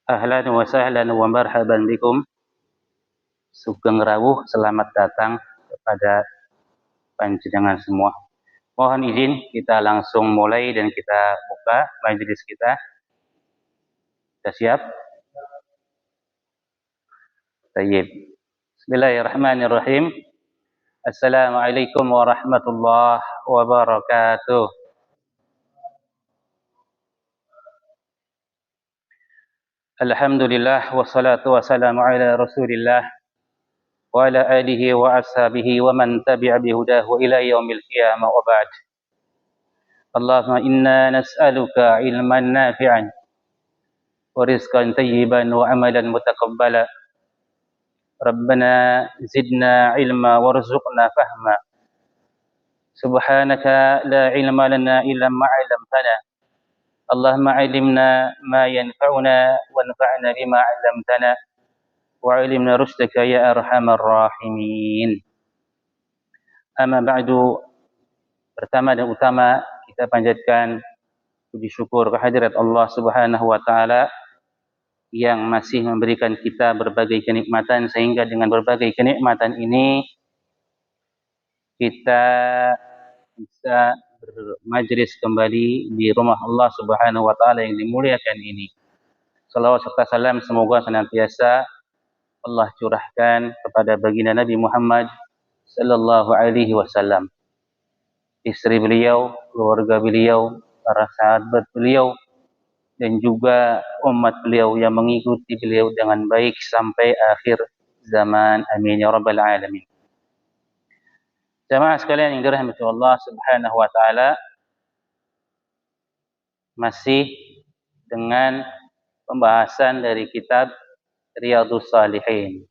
Ahlan wa sahlan wa marhaban bikum. Sugeng rawuh, selamat datang kepada panjenengan semua. Mohon izin kita langsung mulai dan kita buka majelis kita. Sudah siap? Baik. Bismillahirrahmanirrahim. Assalamualaikum warahmatullahi wabarakatuh. Alhamdulillah wassalatu wassalamu ala Rasulillah wa ala alihi wa ashabihi wa man tabi'a bihudahu ila yaumil qiyamah wa ba'd. Allahumma inna nas'aluka ilman nafi'an wa rizqan tayyiban wa amalan mutaqabbala. Rabbana zidna ilma warzuqna fahma. Subhanaka la ilma lana illa ma 'allamtana. Allahumma 'allimna ma yanfa'una wanfa'na bima 'allamtana wa 'allimna rushdaka ya arhamar rahimin. Amma ba'du, pertama dan utama kita panjatkan puji syukur kehadirat Allah Subhanahu wa taala yang masih memberikan kita berbagai kenikmatan, sehingga dengan berbagai kenikmatan ini kita bisa bermajlis kembali di rumah Allah Subhanahu wa taala yang dimuliakan ini. Salawat serta salam semoga senantiasa Allah curahkan kepada baginda Nabi Muhammad sallallahu alaihi wasallam, istri beliau, keluarga beliau, para sahabat beliau, dan juga umat beliau yang mengikuti beliau dengan baik sampai akhir zaman. Amin ya rabbal alamin. Jamaah sekalian yang dirahmati Allah Subhanahu wa taala, masih dengan pembahasan dari kitab Riyadhus Shalihin.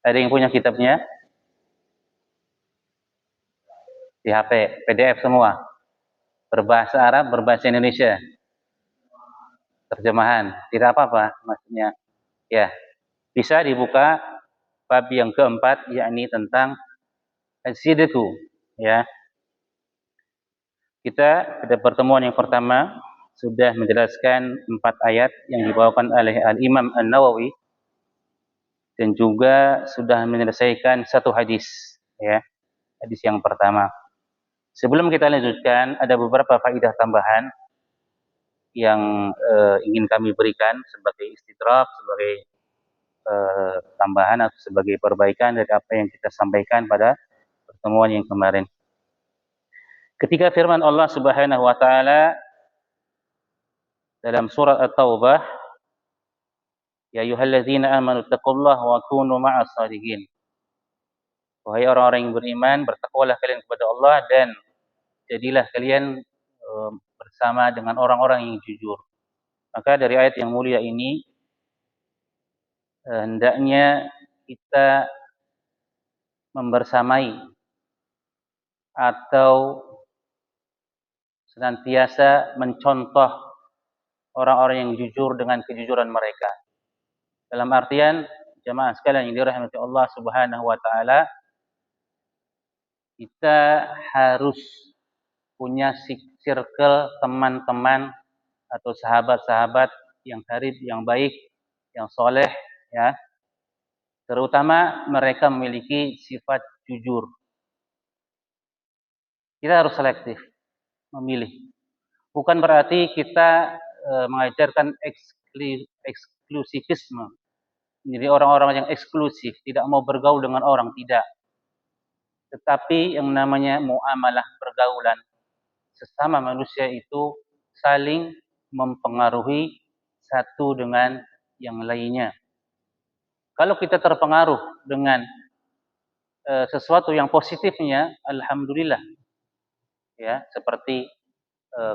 Ada yang punya kitabnya? Di HP, PDF semua. Berbahasa Arab, berbahasa Indonesia. Terjemahan, tidak apa-apa maksudnya. Ya, bisa dibuka bab yang keempat, yakni tentang as-sidqu. Ya, kita pada pertemuan yang pertama sudah menjelaskan 4 ayat yang dibawakan oleh Al-Imam An-Nawawi, dan juga sudah menyelesaikan 1 hadis. Ya, hadis yang pertama. Sebelum kita lanjutkan, ada beberapa faedah tambahan yang ingin kami berikan sebagai istidrak, sebagai tambahan atau sebagai perbaikan dari apa yang kita sampaikan pada pertemuan yang kemarin. Ketika firman Allah Subhanahu wa taala dalam surat At-Taubah, ya ayyuhalladzina amanu taqullaha wa kunu ma'as shalihin. Wahai orang-orang yang beriman, bertakwalah kalian kepada Allah dan jadilah kalian bersama dengan orang-orang yang jujur. Maka dari ayat yang mulia ini hendaknya kita membersamai atau senantiasa mencontoh orang-orang yang jujur dengan kejujuran mereka. Dalam artian, jamaah sekalian yang dirahmati Allah Subhanahu wa taala, kita harus punya circle teman-teman atau sahabat-sahabat yang karib, yang baik, yang soleh, ya. Terutama mereka memiliki sifat jujur. Kita harus selektif memilih. Bukan berarti kita mengajarkan eksklusifisme. Jadi orang-orang yang eksklusif, tidak mau bergaul dengan orang, tidak. Tetapi yang namanya muamalah, pergaulan sesama manusia itu saling mempengaruhi satu dengan yang lainnya. Kalau kita terpengaruh dengan sesuatu yang positifnya, alhamdulillah. Ya, seperti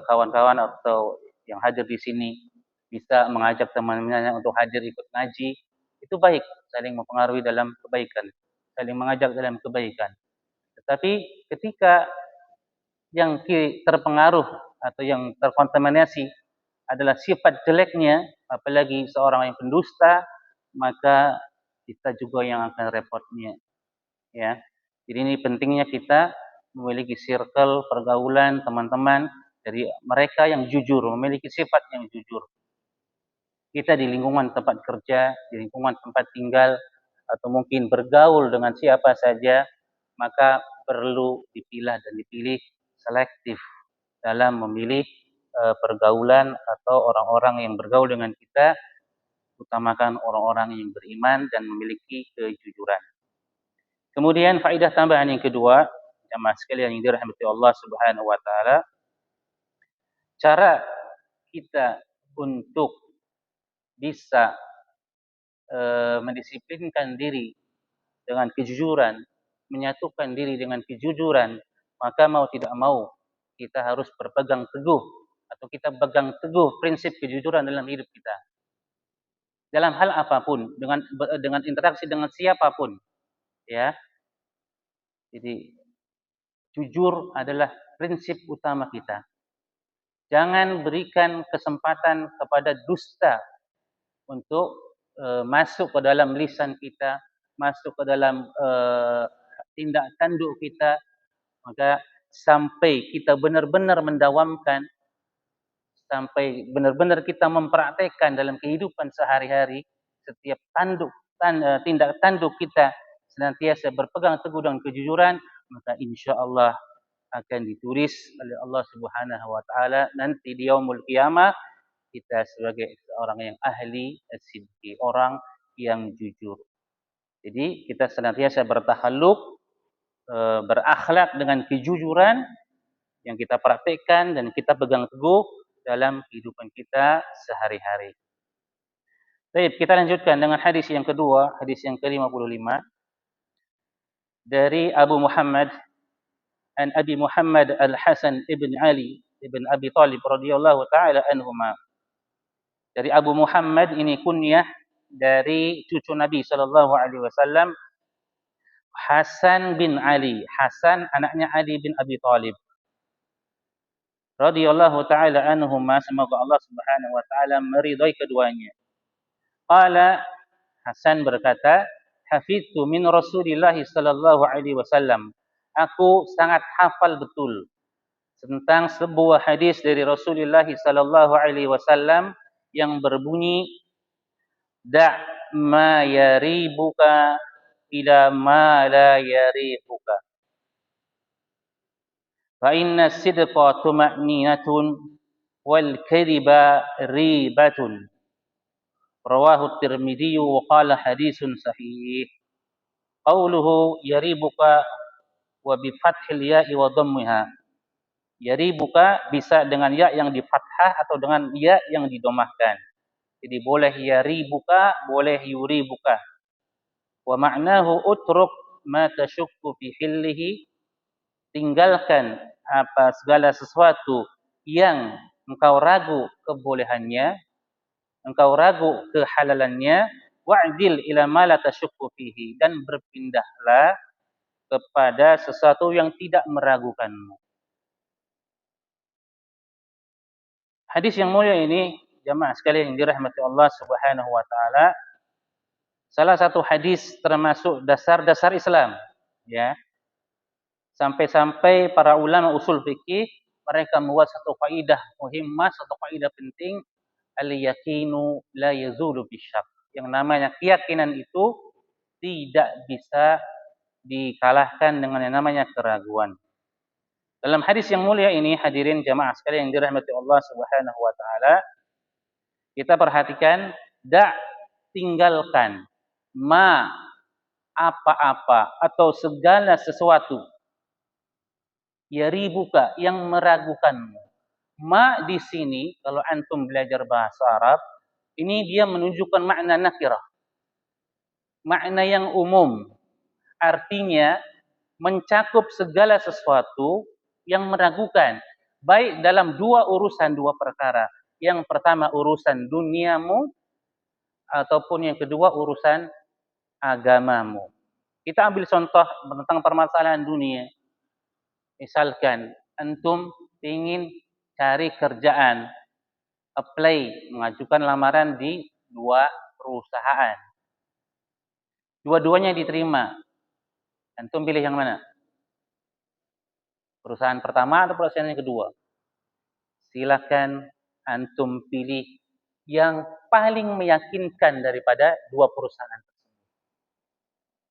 kawan-kawan atau yang hadir di sini bisa mengajak teman-temannya untuk hadir ikut ngaji, itu baik, saling mempengaruhi dalam kebaikan, saling mengajak dalam kebaikan. Tetapi ketika yang terpengaruh atau yang terkontaminasi adalah sifat jeleknya, apalagi seorang yang pendusta, maka kita juga yang akan repotnya. Ya, jadi ini pentingnya kita memiliki circle pergaulan teman-teman dari mereka yang jujur, memiliki sifat yang jujur. kita di lingkungan tempat kerja, di lingkungan tempat tinggal, atau mungkin bergaul dengan siapa saja, maka perlu dipilah dan dipilih selektif dalam memilih pergaulan atau orang-orang yang bergaul dengan kita, utamakan orang-orang yang beriman dan memiliki kejujuran. Kemudian faedah tambahan yang kedua, jamaah sekalian yang dirahmati Allah Subhanahu wa taala, cara kita untuk bisa mendisiplinkan diri dengan kejujuran, menyatukan diri dengan kejujuran, maka mau tidak mau kita harus berpegang teguh atau kita pegang teguh prinsip kejujuran dalam hidup kita. Dalam hal apapun, dengan interaksi dengan siapapun, ya. Jadi jujur adalah prinsip utama kita. Jangan berikan kesempatan kepada dusta untuk masuk ke dalam lisan kita, masuk ke dalam tindak tanduk kita, maka sampai kita benar-benar mendawamkan, sampai benar-benar kita mempraktekkan dalam kehidupan sehari-hari, setiap tindak tanduk kita senantiasa berpegang teguh dengan kejujuran, maka insya Allah akan ditulis oleh Allah Subhanahu wa taala nanti di yaumul qiyamah kita sebagai orang yang ahli as-sidqi, orang yang jujur. Jadi kita senantiasa bertakhalluk, berakhlak dengan kejujuran yang kita praktekkan dan kita pegang teguh dalam kehidupan kita sehari-hari. Baik, kita lanjutkan dengan hadis yang kedua, hadis yang ke-55 dari Abu Muhammad an Abi Muhammad Al-Hasan ibn Ali ibn Abi Talib radhiyallahu taala anhuma. Dari Abu Muhammad, ini kunyah dari cucu Nabi sallallahu alaihi wasallam, Hasan bin Ali. Hasan anaknya Ali bin Abi Talib radhiyallahu taala anhuma, semoga Allah Subhanahu wa taala meridai keduanya. Qala, Hasan berkata, hafidtu min Rasulillah sallallahu alaihi wasallam. Aku sangat hafal betul tentang sebuah hadis dari Rasulullah sallallahu alaihi wasallam yang berbunyi, da' ma yaribuka ila ma la yaribuka. Fa inna sidqa tuma'ninatun wal kadhiba ribatun. Rawahu Tirmidzi wa qala hadisun sahih. Qauluhu yaribuka wa bi fathil ya'i wa dhammiha. Yaribuka bisa dengan ya yang di fathah atau dengan ya yang didomahkan. Jadi boleh yaribuka, boleh yuribuka. Wa ma'nahu utruk ma tashukku fi hillihi, tinggalkan segala sesuatu yang engkau ragu kebolehannya, engkau ragu kehalalannya, wa'dil ila ma la tashukku fihi, dan berpindahlah kepada sesuatu yang tidak meragukanmu. Hadis yang mulia ini, jamaah sekalian yang dirahmati Allah Subhanahu wa taala, salah satu hadis termasuk dasar-dasar Islam, ya. Sampai-sampai para ulama usul fikih mereka membuat satu kaidah muhimmah, satu kaidah penting, al-yaqinu la yazulu bisyak. Yang namanya keyakinan itu tidak bisa dikalahkan dengan yang namanya keraguan. Dalam hadis yang mulia ini, hadirin jamaah sekalian yang dirahmati Allah Subhanahu wa taala, kita perhatikan, tinggalkan ma, apa-apa atau segala sesuatu, yaribuka, yang meragukanmu. Ma di sini kalau antum belajar bahasa Arab, ini dia menunjukkan makna nakirah, makna yang umum. Artinya mencakup segala sesuatu yang meragukan, baik dalam dua perkara. Yang pertama urusan duniamu, ataupun yang kedua urusan agamamu. Kita ambil contoh tentang permasalahan dunia. Misalkan antum ingin cari kerjaan, apply, mengajukan lamaran di dua perusahaan. Dua-duanya diterima. Antum pilih yang mana? Perusahaan pertama atau perusahaan yang kedua? Silakan antum pilih yang paling meyakinkan daripada dua perusahaan.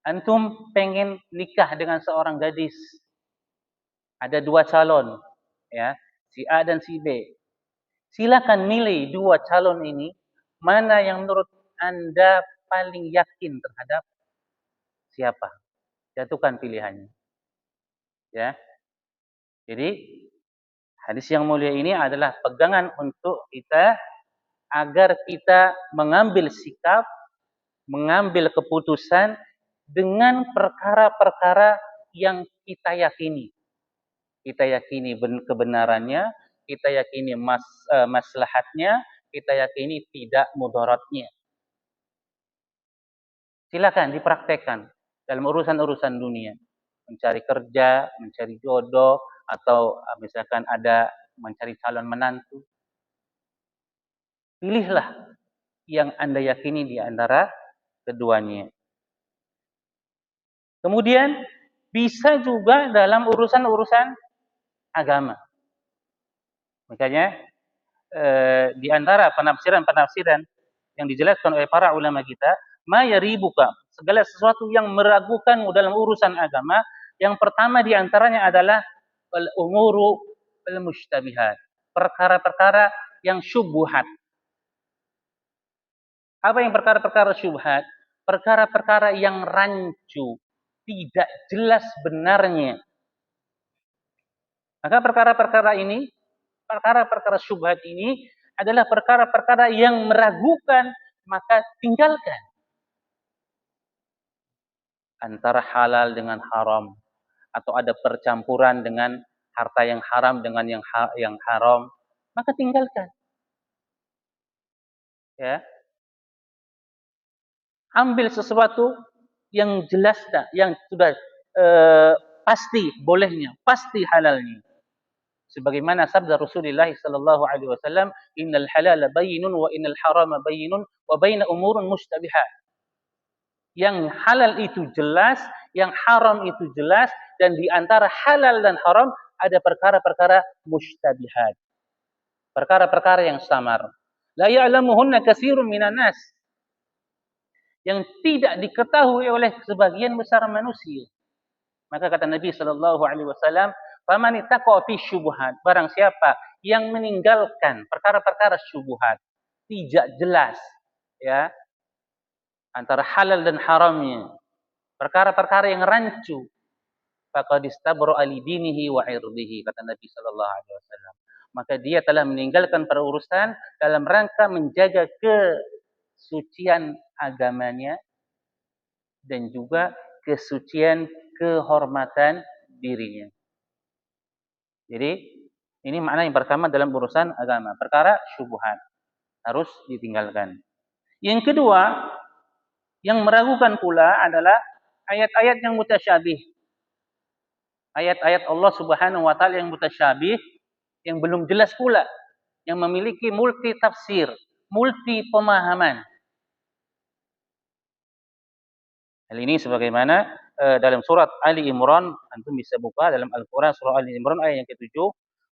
Antum pengen nikah dengan seorang gadis, ada dua calon, ya, si A dan si B. Silakan nilai dua calon ini, mana yang menurut Anda paling yakin terhadap siapa? Jatuhkan pilihannya. Ya. Jadi hadis yang mulia ini adalah pegangan untuk kita agar kita mengambil sikap, mengambil keputusan dengan perkara-perkara yang kita yakini. Kita yakini kebenarannya, kita yakini maslahatnya, kita yakini tidak mudaratnya. Silakan dipraktekkan dalam urusan-urusan dunia. Mencari kerja, mencari jodoh, atau misalkan ada mencari calon menantu. Pilihlah yang Anda yakini di antara keduanya. Kemudian bisa juga dalam urusan-urusan agama. Makanya di antara penafsiran-penafsiran yang dijelaskan oleh para ulama kita, ma yaribuka, segala sesuatu yang meragukanmu dalam urusan agama, yang pertama di antaranya adalah al-umuru al-mushtabihat, perkara-perkara yang syubhat. Apa yang perkara-perkara syubhat? Perkara-perkara yang rancu, tidak jelas benarnya. Maka perkara-perkara syubhat ini adalah perkara-perkara yang meragukan, maka tinggalkan. Antara halal dengan haram, atau ada percampuran dengan harta yang haram dengan yang haram, maka tinggalkan. Ya. Ambil sesuatu yang jelas, yang sudah pasti bolehnya, pasti halalnya. Sebagaimana sabda Rasulullah sallallahu alaihi wasallam, "Innal halala bayyinun wa innal harama bayyinun wa baina umurun mushtabihat." Yang halal itu jelas, yang haram itu jelas, dan di antara halal dan haram ada perkara-perkara mushtabihat. Perkara-perkara yang samar. La ya'lamuhunna katsirun minan nas. Yang tidak diketahui oleh sebagian besar manusia. Maka kata Nabi sallallahu alaihi wasallam, "Faman ittaqa fi syubhat." Barang siapa yang meninggalkan perkara-perkara syubhat, tidak jelas, ya, antara halal dan haramnya, perkara-perkara yang rancu, faqad istabra li dinihi wa irdihi, kata Nabi sallallahu alaihi wasallam. Maka dia telah meninggalkan perurusan dalam rangka menjaga kesucian agamanya dan juga kesucian kehormatan dirinya. Jadi ini makna yang pertama dalam urusan agama, perkara syubhat harus ditinggalkan. Yang kedua, yang meragukan pula adalah ayat-ayat yang mutasyabih. Ayat-ayat Allah Subhanahu wa taala yang mutasyabih, yang belum jelas pula, yang memiliki multi tafsir, multi pemahaman. Hal ini sebagaimana dalam surat Ali Imran, antum bisa buka dalam Al-Qur'an surah Ali Imran ayat yang ke-7,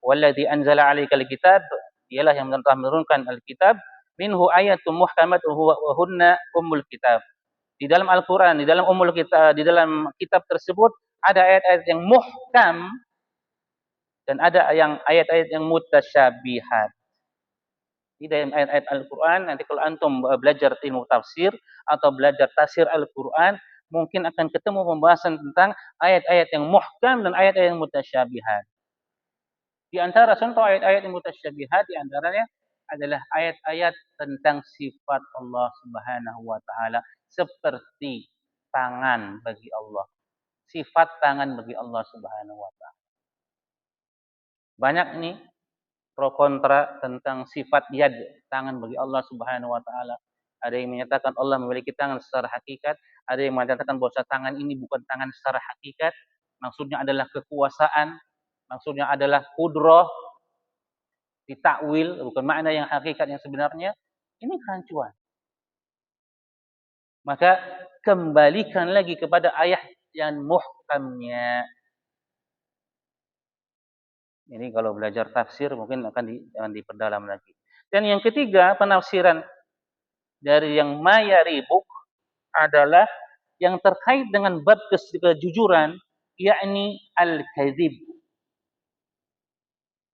"Wallazi anzala 'alaikal kitab", dialah yang telah menurunkan Alkitab, "minhu ayatun muhkamatun wa hunna ummul kitab." Di dalam Al-Qur'an, di dalam di dalam kitab tersebut ada ayat-ayat yang muhkam dan ada yang ayat-ayat yang mutasyabihat. Di dalam ayat-ayat Al-Qur'an, nanti kalau antum belajar ilmu tafsir atau belajar tafsir Al-Qur'an, mungkin akan ketemu pembahasan tentang ayat-ayat yang muhkam dan ayat-ayat yang mutasyabihat. Di antara contoh ayat-ayat yang mutasyabihat di antaranya adalah ayat-ayat tentang sifat Allah Subhanahu wa taala, seperti tangan bagi Allah. Sifat tangan bagi Allah Subhanahu wa taala. Banyak nih pro kontra tentang sifat yad, tangan bagi Allah Subhanahu wa taala. Ada yang menyatakan Allah memiliki tangan secara hakikat, ada yang mengatakan bahwa tangan ini bukan tangan secara hakikat, maksudnya adalah kekuasaan, maksudnya adalah qudrah, ditakwil, bukan makna yang hakikat yang sebenarnya. Ini kerancuan. Maka kembalikan lagi kepada ayat yang muhkamnya. Ini kalau belajar tafsir mungkin akan diperdalam lagi. Dan yang ketiga, penafsiran dari yang ma yaribuk adalah yang terkait dengan bab kejujuran, yakni al-kadzib.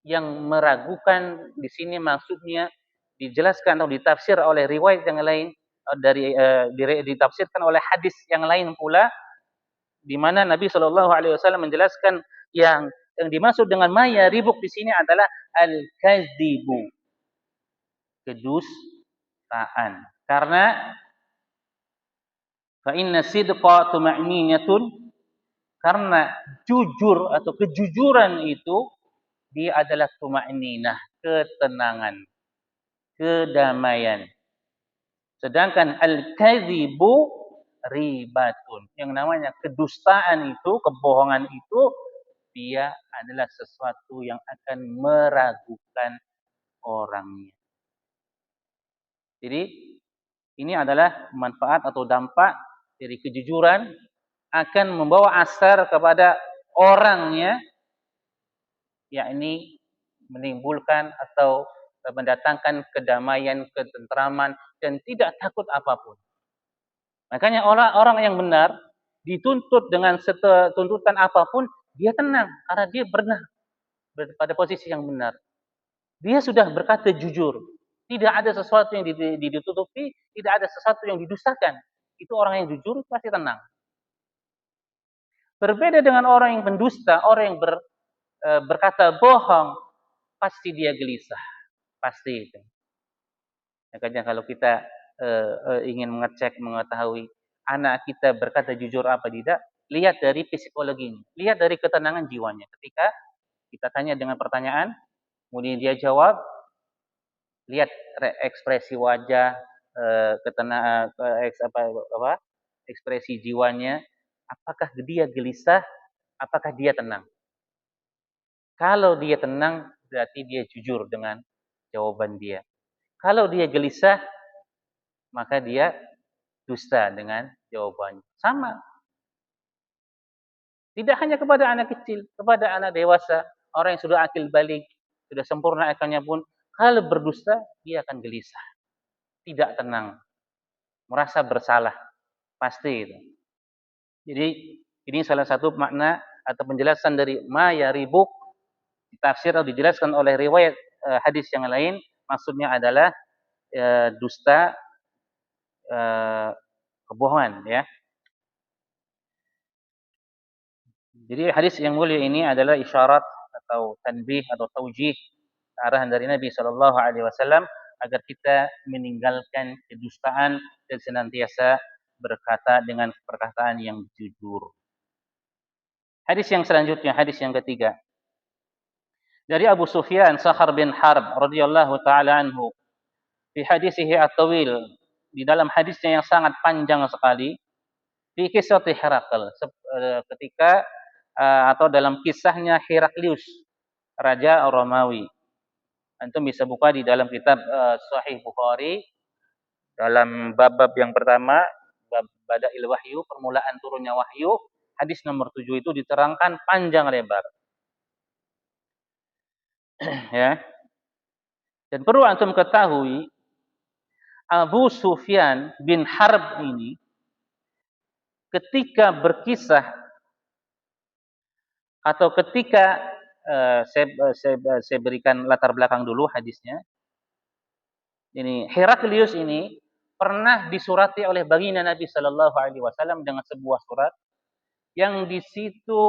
Yang meragukan di sini maksudnya dijelaskan atau ditafsir oleh riwayat yang lain ditafsirkan oleh hadis yang lain pula, di mana Nabi Shallallahu Alaihi Wasallam menjelaskan yang dimaksud dengan ma yaribuk di sini adalah al-kadzibu, kedustaan. Karena fa inna sidqa tuma'ninatun, karena jujur atau kejujuran itu dia adalah tuma'ninah, ketenangan, kedamaian. Sedangkan al-kadzibu ribatun, yang namanya kedustaan itu, kebohongan itu, dia adalah sesuatu yang akan meragukan orangnya. Jadi ini adalah manfaat atau dampak dari kejujuran, akan membawa asar kepada orangnya, yakni menimbulkan atau mendatangkan kedamaian, ketentraman, dan tidak takut apapun. Makanya orang yang benar dituntut dengan tuntutan apapun, dia tenang karena dia pernah pada posisi yang benar. Dia sudah berkata jujur. Tidak ada sesuatu yang ditutupi, tidak ada sesuatu yang didustakan. Itu orang yang jujur pasti tenang. Berbeda dengan orang yang pendusta, orang yang berkata bohong, pasti dia gelisah. Pasti itu. Makanya kalau kita ingin mengetahui anak kita berkata jujur apa tidak, lihat dari psikologinya, lihat dari ketenangan jiwanya. Ketika kita tanya dengan pertanyaan, kemudian dia jawab, lihat ekspresi wajah, ekspresi jiwanya, apakah dia gelisah, apakah dia tenang. Kalau dia tenang, berarti dia jujur dengan jawaban dia. Kalau dia gelisah, maka dia dusta dengan jawabannya. Sama. Tidak hanya kepada anak kecil, kepada anak dewasa, orang yang sudah akil balik, sudah sempurna akalnya pun, kalau berdusta, dia akan gelisah. Tidak tenang. Merasa bersalah. Pasti itu. Jadi, ini salah satu makna atau penjelasan dari ma yaribuk, ditafsir atau dijelaskan oleh riwayat hadis yang lain, maksudnya adalah dusta, kebohongan, ya. Jadi hadis yang mulia ini adalah isyarat atau tanbih atau taujih, arahan dari Nabi Shallallahu Alaihi Wasallam agar kita meninggalkan kedustaan dan senantiasa berkata dengan perkataan yang jujur. Hadis yang selanjutnya, hadis yang ketiga. Dari Abu Sufyan Sakhar bin Harb radhiyallahu taala anhu, fi hadisihi at-tawil, di dalam hadisnya yang sangat panjang sekali, fi kisah Herakl, ketika atau dalam kisahnya Heraklius, raja Romawi. Antum bisa buka di dalam kitab Sahih Bukhari, dalam bab yang pertama, bab Bada'il Wahyu, permulaan turunnya wahyu, hadis nomor 7 itu diterangkan panjang lebar. Ya. Dan perlu antum ketahui, Abu Sufyan bin Harb ini ketika berkisah atau ketika saya berikan latar belakang dulu hadisnya. Ini Heraklius ini pernah disurati oleh baginda Nabi Shallallahu Alaihi Wasallam dengan sebuah surat yang di situ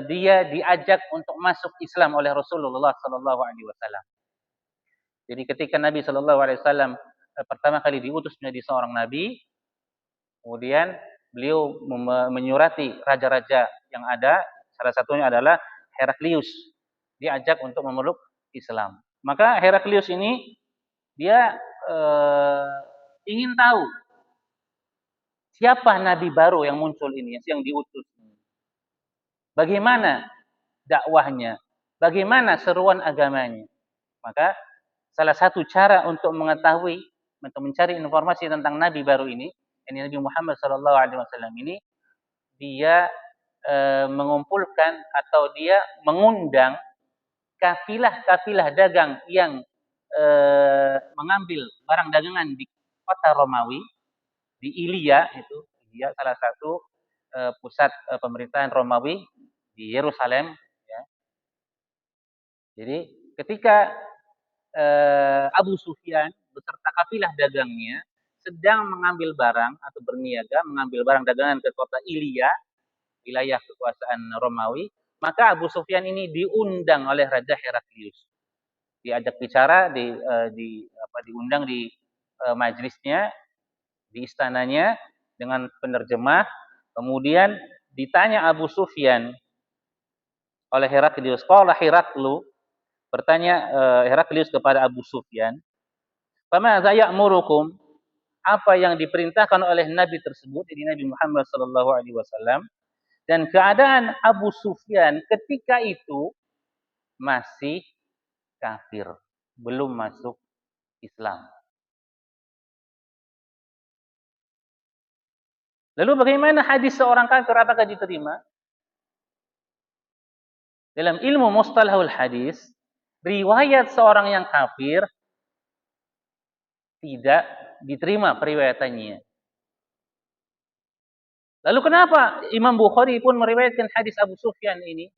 dia diajak untuk masuk Islam oleh Rasulullah Shallallahu Alaihi Wasallam. Jadi ketika Nabi Shallallahu Alaihi Wasallam pertama kali diutus menjadi seorang nabi, kemudian beliau menyurati raja-raja yang ada, salah satunya adalah Heraklius, diajak untuk memeluk Islam. Maka Heraklius ini dia ingin tahu siapa nabi baru yang muncul ini, yang diutus. Bagaimana dakwahnya? Bagaimana seruan agamanya? Maka salah satu cara untuk mengetahui, untuk mencari informasi tentang nabi baru ini Nabi Muhammad sallallahu alaihi wasallam ini, dia mengumpulkan atau dia mengundang kafilah-kafilah dagang yang mengambil barang dagangan di kota Romawi, di Ilia itu, Ilia salah satu pusat pemerintahan Romawi di Yerusalem. Ya. Jadi ketika Abu Sufyan beserta kafilah dagangnya sedang mengambil barang atau berniaga mengambil barang dagangan ke kota Ilia, wilayah kekuasaan Romawi, maka Abu Sufyan ini diundang oleh Raja Heraklius. Diajak bicara, diundang di majelisnya, di istananya dengan penerjemah. Kemudian ditanya Abu Sufyan oleh Heraklius. Qala Heraklu, bertanya Heraklius kepada Abu Sufyan, "Famadza ya'murukum?" Apa yang diperintahkan oleh Nabi tersebut, ini Nabi Muhammad sallallahu alaihi wasallam, dan keadaan Abu Sufyan ketika itu masih kafir, belum masuk Islam. Lalu bagaimana hadis seorang kafir apakah diterima? Dalam ilmu mustalahul hadis, riwayat seorang yang kafir tidak diterima periwayatannya. Lalu kenapa Imam Bukhari pun meriwayatkan hadis Abu Sufyan ini?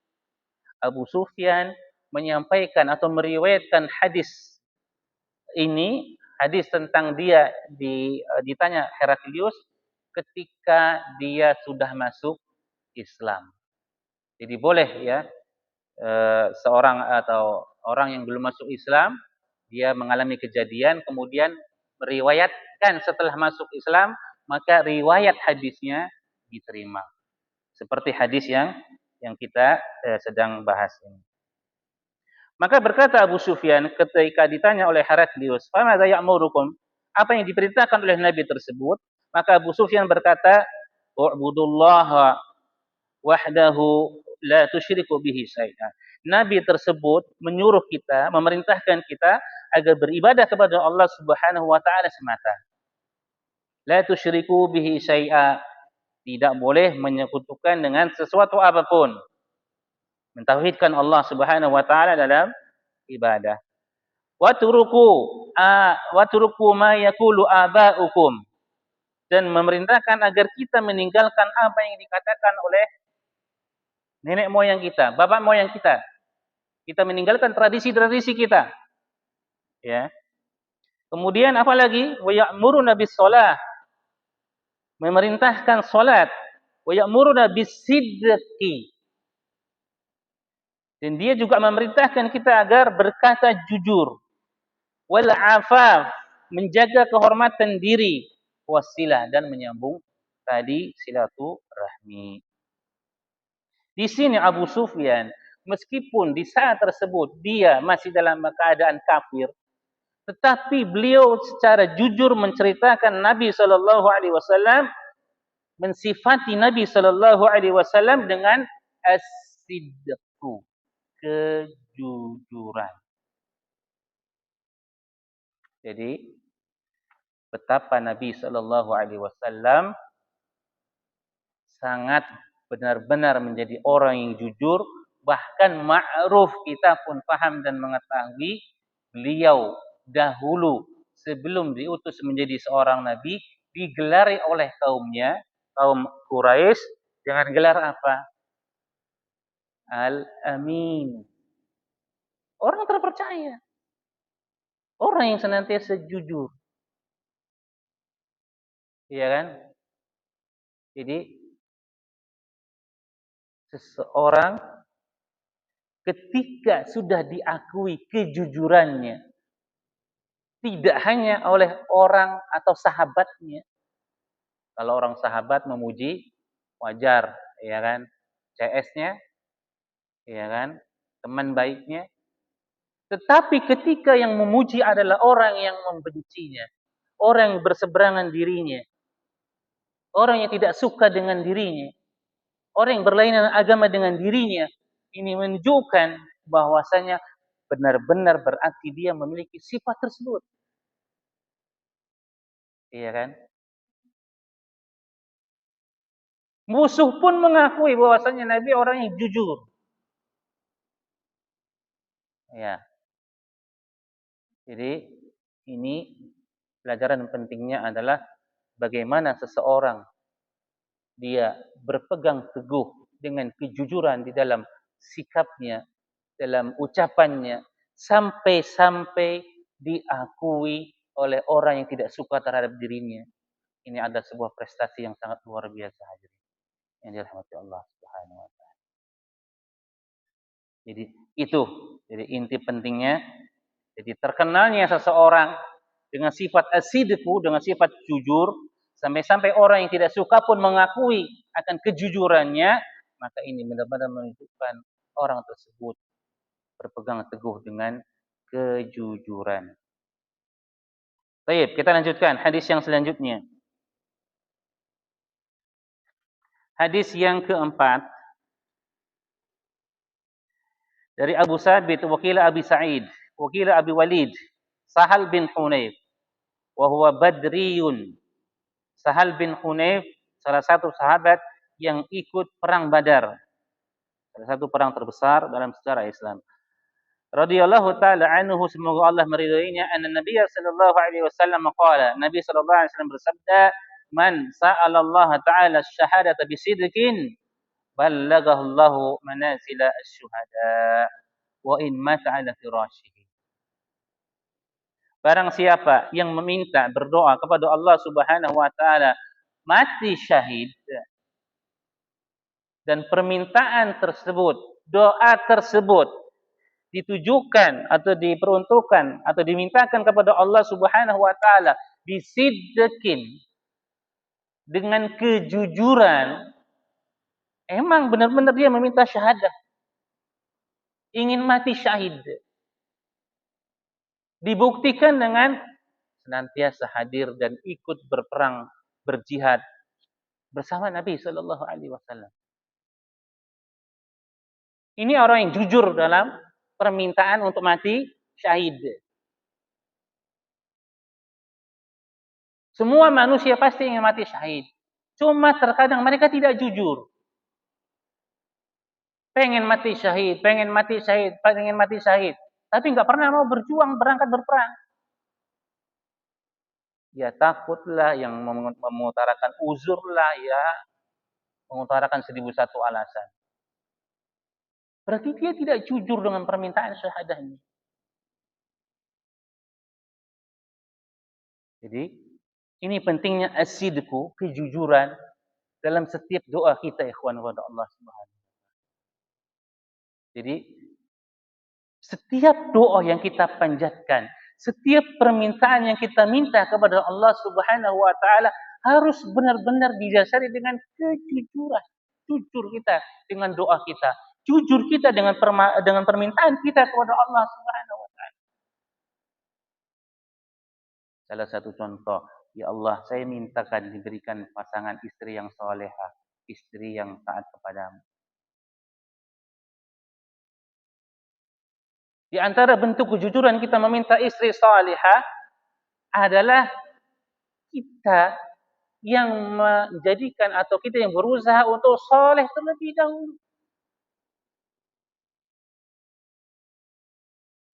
Abu Sufyan menyampaikan atau meriwayatkan hadis ini, hadis tentang dia ditanya Heraklius ketika dia sudah masuk Islam. Jadi boleh ya seorang atau orang yang belum masuk Islam, dia mengalami kejadian kemudian meriwayatkan setelah masuk Islam, maka riwayat hadisnya diterima. Seperti hadis yang kita sedang bahas ini. Maka berkata Abu Sufyan ketika ditanya oleh Heraklius, "Famadza ya'murukum?" Apa yang diperintahkan oleh Nabi tersebut? Maka Abu Sufyan berkata, "U'budullaha wahdahu la tusyriku bihi syai'an." Nabi tersebut menyuruh kita, memerintahkan kita agar beribadah kepada Allah Subhanahu wa taala semata. La tusyriku bihi syai'a. Tidak boleh menyekutukan dengan sesuatu apapun. Mentauhidkan Allah Subhanahu wa taala dalam ibadah. Watruku ma yaqulu aba'ukum, dan memerintahkan agar kita meninggalkan apa yang dikatakan oleh nenek moyang kita, bapak moyang kita. Kita meninggalkan tradisi-tradisi kita. Ya. Kemudian apa lagi? Wa ya'muruna bis-shalah. Memerintahkan salat. Wa ya'muruna bis-sidqi. Dan dia juga memerintahkan kita agar berkata jujur. Wal afaf, menjaga kehormatan diri. Wasilah, dan menyambung tadi silaturahmi. Di sini Abu Sufyan, meskipun di saat tersebut dia masih dalam keadaan kafir, tetapi beliau secara jujur menceritakan Nabi sallallahu alaihi wasallam, mensifati Nabi sallallahu alaihi wasallam dengan as-sidqu, kejujuran. Jadi betapa Nabi sallallahu alaihi wasallam sangat benar-benar menjadi orang yang jujur, bahkan ma'ruf kita pun paham dan mengetahui beliau dahulu sebelum diutus menjadi seorang nabi digelari oleh kaumnya, kaum Quraisy dengan gelar apa? Al-Amin. Orang terpercaya. Orang yang senantiasa jujur. Iya kan? Jadi seseorang ketika sudah diakui kejujurannya, tidak hanya oleh orang atau sahabatnya. Kalau orang sahabat memuji, wajar, ya kan? CS-nya, ya kan? Teman baiknya. Tetapi ketika yang memuji adalah orang yang membencinya, orang yang berseberangan dirinya, orang yang tidak suka dengan dirinya, orang yang berlainan agama dengan dirinya, ini menunjukkan bahwasanya benar-benar berarti dia memiliki sifat tersebut. Iya kan? Musuh pun mengakui bahwasanya Nabi orang yang jujur. Ya. Jadi ini pelajaran pentingnya adalah bagaimana seseorang dia berpegang teguh dengan kejujuran di dalam sikapnya, dalam ucapannya, sampai-sampai diakui oleh orang yang tidak suka terhadap dirinya. Ini adalah sebuah prestasi yang sangat luar biasa, hadirin yang dirahmati Allah Subhanahu wa taala. Jadi itu, jadi inti pentingnya. Jadi terkenalnya seseorang dengan sifat as-sidqu, dengan sifat jujur, sampai-sampai orang yang tidak suka pun mengakui akan kejujurannya, maka ini benar-benar menunjukkan orang tersebut berpegang teguh dengan kejujuran. Baik, kita lanjutkan hadis yang selanjutnya. Hadis yang keempat dari Abu Sabit wakil Abi Sa'id, wakil Abi Walid, Sahal bin Hunayf, wa huwa Badriyun. Sahal bin Hunayf salah satu sahabat yang ikut perang Badar. Salah satu perang terbesar dalam sejarah Islam. Radhiyallahu taala anhu, semoga Allah meridainya, anna Nabi sallallahu alaihi wasallam qala, Nabi sallallahu alaihi wasallam bersabda, man sa'ala Allah taala asy-syahadata bisidqin ballaghahu Allahu manazila asy-syuhada wa in mata ala firashihi. Barang siapa yang meminta berdoa kepada Allah Subhanahu wa taala mati syahid, dan permintaan tersebut, doa tersebut ditujukan atau diperuntukkan atau dimintakan kepada Allah Subhanahu wa taala bisidqin, dengan kejujuran, emang benar-benar dia meminta syahadah, ingin mati syahid, dibuktikan dengan senantiasa hadir dan ikut berperang, berjihad bersama Nabi sallallahu alaihi wasallam. Ini orang yang jujur dalam permintaan untuk mati syahid. Semua manusia pasti ingin mati syahid. Cuma terkadang mereka tidak jujur. Pengen mati syahid, pengen mati syahid, pengen mati syahid. Tapi nggak pernah mau berjuang, berangkat berperang. Ya takutlah, yang mengutarakan uzurlah, ya mengutarakan 1001 alasan. Berarti dia tidak jujur dengan permintaan syahadahnya. Jadi ini pentingnya as-sidqu, kejujuran dalam setiap doa kita, ikhwan kepada Allah Subhanahu. Jadi setiap doa yang kita panjatkan, setiap permintaan yang kita minta kepada Allah Subhanahu wa taala harus benar-benar didasari dengan kejujuran. Jujur kita dengan doa kita, jujur kita dengan permintaan kita kepada Allah Subhanahu wa taala. Salah satu contoh, ya Allah, saya mintakan diberikan pasangan istri yang salehah, istri yang taat kepadamu. Di antara bentuk kejujuran kita meminta istri salihah adalah kita yang menjadikan atau kita yang berusaha untuk saleh terlebih dahulu.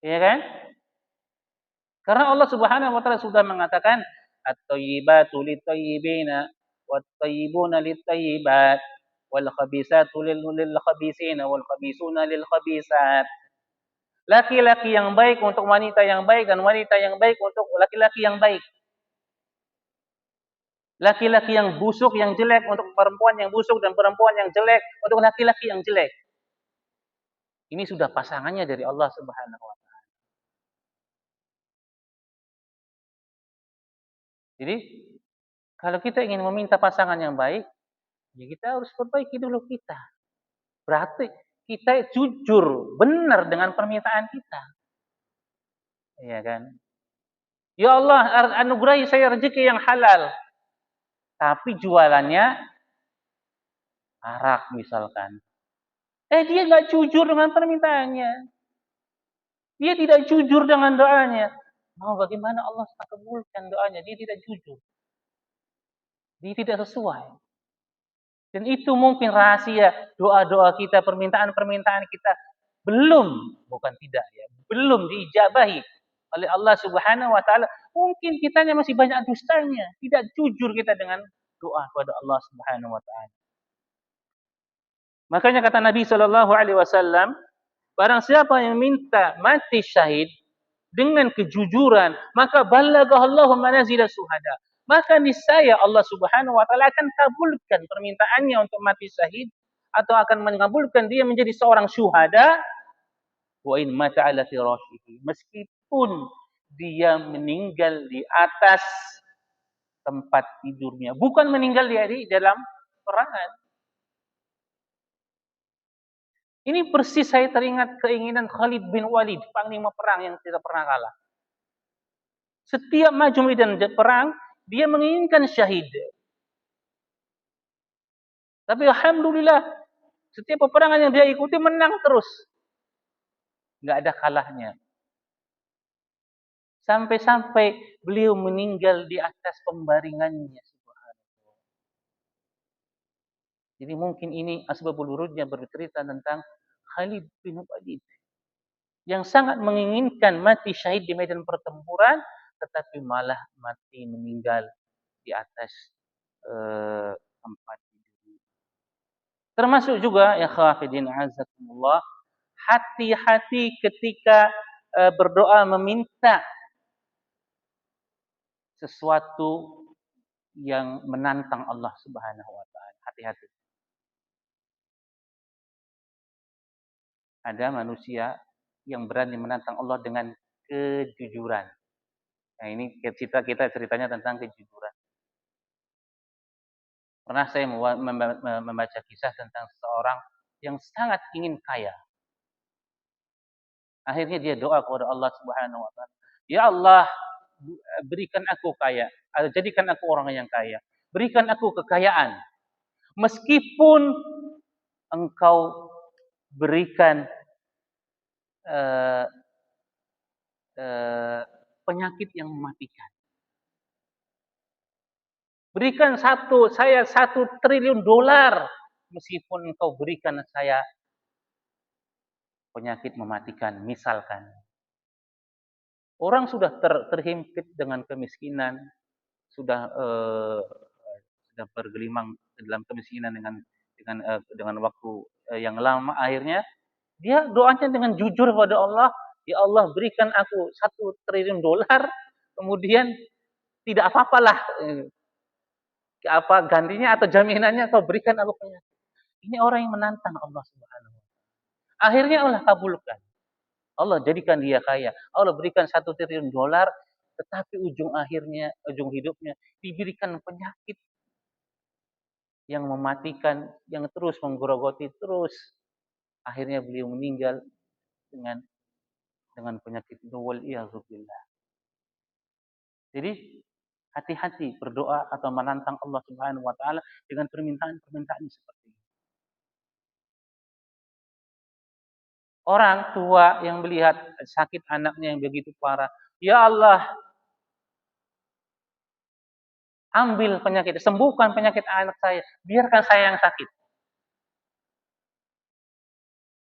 Ya kan? Karena Allah Subhanahu wa taala sudah mengatakan at-thayyibatu lit-thayyibina wat-thayyibuna lit-thayyibat wal khabisatu lil-khabisina wal khabisuna lil-khabisat. Laki-laki yang baik untuk wanita yang baik dan wanita yang baik untuk laki-laki yang baik. Laki-laki yang busuk, yang jelek untuk perempuan yang busuk dan perempuan yang jelek untuk laki-laki yang jelek. Ini sudah pasangannya dari Allah Subhanahu wa taala. Jadi kalau kita ingin meminta pasangan yang baik, ya kita harus perbaiki dulu kita. Berarti kita jujur, benar dengan permintaan kita. Iya kan? Ya Allah, anugerahi saya rezeki yang halal. Tapi jualannya arak misalkan. Dia nggak jujur dengan permintaannya. Dia tidak jujur dengan doanya. Mau bagaimana Allah kabulkan doanya? Dia tidak jujur. Dia tidak sesuai. Dan itu mungkin rahasia doa-doa kita, permintaan-permintaan kita belum, bukan tidak ya, belum diijabahi oleh Allah Subhanahu wa taala. Mungkin kitanya masih banyak dustanya, tidak jujur kita dengan doa kepada Allah Subhanahu wa taala. Makanya kata Nabi sallallahu alaihi wasallam, barang siapa yang minta mati syahid dengan kejujuran, maka ballaghahu Allahu manazil syuhada. Maka niscaya Allah Subhanahu wa taala akan kabulkan permintaannya untuk mati syahid atau akan mengabulkan dia menjadi seorang syuhada wa in mata ala firashihi, meskipun dia meninggal di atas tempat tidurnya, bukan meninggal dia di dalam perangan. Ini persis saya teringat keinginan Khalid bin Walid, panglima perang yang tidak pernah kalah. Setiap maju medan perang, dia menginginkan syahid. Tapi alhamdulillah, setiap peperangan yang dia ikuti menang terus. Enggak ada kalahnya. Sampai-sampai beliau meninggal di atas pembaringannya. Subhanallah. Jadi mungkin ini asbabul wurudnya bercerita tentang Khalid bin Walid yang sangat menginginkan mati syahid di medan pertempuran, tetapi malah mati meninggal di atas tempat tidur. Termasuk juga ya khafidin azakumullah, hati-hati ketika berdoa meminta sesuatu yang menantang Allah Subhanahu wa taala. Hati-hati. Ada manusia yang berani menantang Allah dengan kejujuran. Nah, ini kita ceritanya tentang kejujuran. Pernah saya membaca kisah tentang seseorang yang sangat ingin kaya. Akhirnya dia doa kepada Allah Subhanahu wa taala. Ya Allah, berikan aku kaya, jadikan aku orang yang kaya. Berikan aku kekayaan. Meskipun engkau berikan uh, penyakit yang mematikan. Berikan saya 1 triliun dolar, meskipun engkau berikan saya penyakit mematikan, misalkan. Orang sudah terhimpit dengan kemiskinan, sudah bergelimang dalam kemiskinan dengan waktu yang lama, akhirnya dia doanya dengan jujur kepada Allah, ya Allah berikan aku 1 triliun dolar, kemudian tidak apa-apalah gantinya atau jaminannya kau berikan aku penyakit. Ini orang yang menantang Allah Subhanahu wa taala. Akhirnya Allah kabulkan. Allah jadikan dia kaya. Allah berikan 1 triliun dolar, tetapi ujung hidupnya diberikan penyakit yang mematikan, yang terus menggerogoti terus. Akhirnya beliau meninggal dengan penyakit itu, wal iyadzubillah. Jadi hati-hati berdoa atau menantang Allah Subhanahu wa taala dengan permintaan-permintaan seperti ini. Orang tua yang melihat sakit anaknya yang begitu parah, ya Allah, ambil penyakit, sembuhkan penyakit anak saya, biarkan saya yang sakit.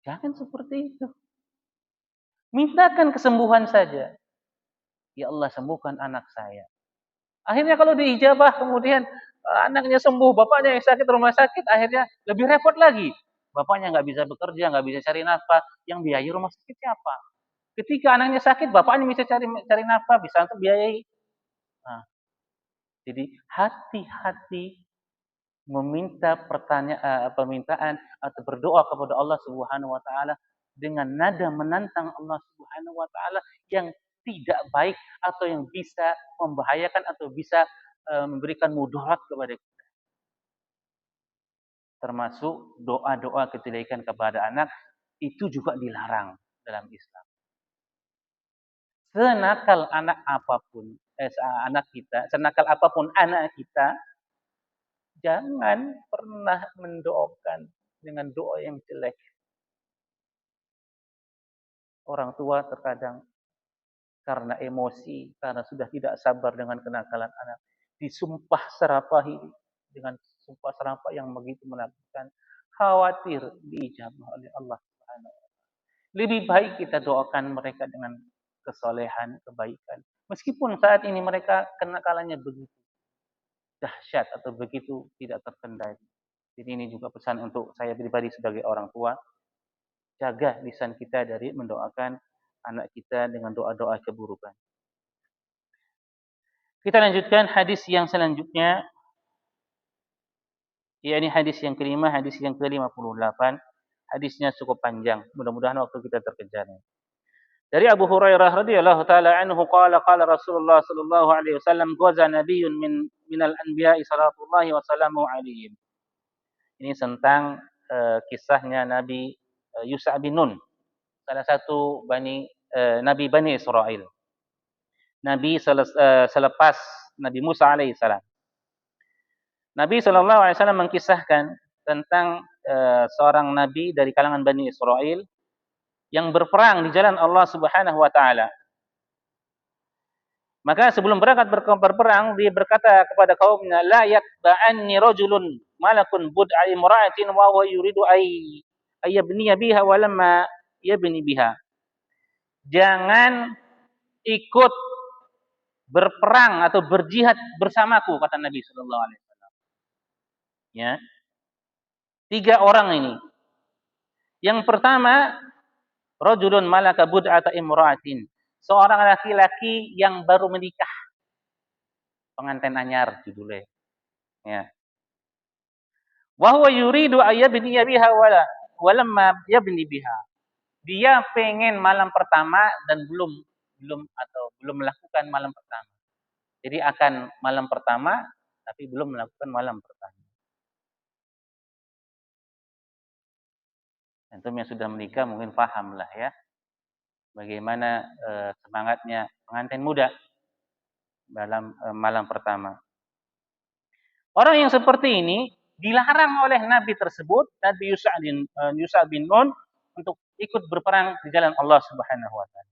Jangan seperti itu. Mintakan kesembuhan saja. Ya Allah, sembuhkan anak saya. Akhirnya kalau diijabah, kemudian anaknya sembuh, bapaknya yang sakit rumah sakit, akhirnya lebih repot lagi. Bapaknya nggak bisa bekerja, nggak bisa cari nafkah, yang biayai rumah sakit siapa? Ketika anaknya sakit, bapaknya bisa cari nafkah, bisa untuk biayai. Nah, jadi hati-hati meminta permintaan atau berdoa kepada Allah Subhanahu wa taala dengan nada menantang Allah Subhanahu wa taala yang tidak baik atau yang bisa membahayakan atau bisa memberikan mudarat kepada kita. Termasuk doa-doa kejelekan kepada anak itu juga dilarang dalam Islam. Senakal apapun anak kita, jangan pernah mendoakan dengan doa yang jelek. Orang tua terkadang karena emosi, karena sudah tidak sabar dengan kenakalan anak, disumpah serapahi dengan sumpah serapah yang begitu menakutkan, khawatir diijabah oleh Allah Subhanahu wa taala. Lebih baik kita doakan mereka dengan kesolehan, kebaikan. Meskipun saat ini mereka kenakalannya begitu dahsyat atau begitu tidak terkendali. Jadi ini juga pesan untuk saya pribadi sebagai orang tua, jaga lisan kita dari mendoakan anak kita dengan doa-doa keburukan. Kita lanjutkan hadis yang selanjutnya, yakni hadis yang kelima, hadis yang ke-58. Hadisnya cukup panjang, mudah-mudahan waktu kita terkejar. Dari Abu Hurairah radhiyallahu taala anhu qala qala Rasulullah sallallahu alaihi wasallam ghaza nabiyyun minal anbiya'i sallallahu wa sallamu alaihim. Ini tentang kisahnya Nabi Yusha bin Nun, salah satu nabi Bani Israel. Nabi selepas Nabi Musa alaihissalam. Nabi sallallahu alaihi wasallam mengkisahkan tentang seorang nabi dari kalangan Bani Israel yang berperang di jalan Allah Subhanahu wa taala. Maka sebelum berangkat berperang, dia berkata kepada kaumnya, la yatba'anni rajulun malakun bud'a imra'atin wa huwa yuridu ayyabniya biha wa lamma yabni biha. Jangan ikut berperang atau berjihad bersamaku, kata Nabi sallallahu alaihi wasallam. Ya. 3 orang ini. Yang pertama, rajulun malaka bud'ata imra'atin, seorang laki-laki yang baru menikah, pengantin anyar judulnya. Ya. Wa huwa yuridu ayyabniya biha wa lamma yabni biha. Dia pengen malam pertama dan belum melakukan malam pertama. Jadi akan malam pertama tapi belum melakukan malam pertama. Antum yang sudah menikah mungkin pahamlah ya, bagaimana semangatnya pengantin muda dalam malam pertama. Orang yang seperti ini dilarang oleh Nabi tersebut, Nabi Yusha bin Nun, untuk ikut berperang di jalan Allah Subhanahu wa taala.